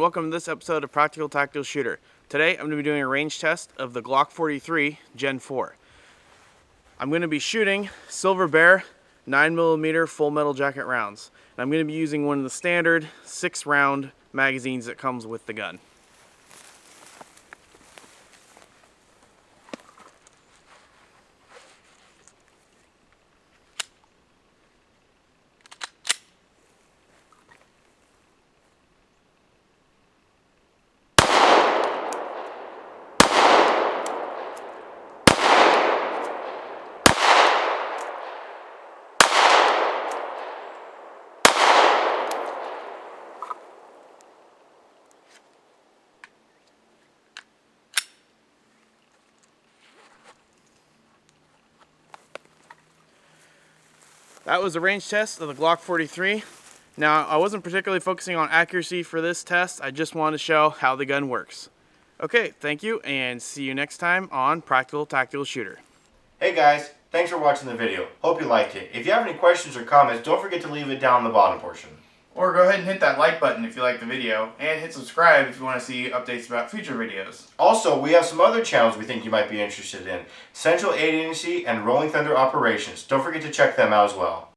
welcome to this episode of Practical Tactical Shooter. Today I'm going to be doing a range test of the Glock 43 Gen 4. I'm going to be shooting Silver Bear 9mm full metal jacket rounds. And I'm going to be using one of the standard 6-round magazines that comes with the gun. That was a range test of the Glock 43. Now, I wasn't particularly focusing on accuracy for this test. I just wanted to show how the gun works. Okay, thank you, and see you next time on Practical Tactical Shooter. Hey guys, thanks for watching the video. Hope you liked it. If you have any questions or comments, don't forget to leave it down in the bottom portion. Or go ahead and hit that like button if you like the video, and hit subscribe if you want to see updates about future videos. Also, we have some other channels we think you might be interested in. Central Agency and Rolling Thunder Operations. Don't forget to check them out as well.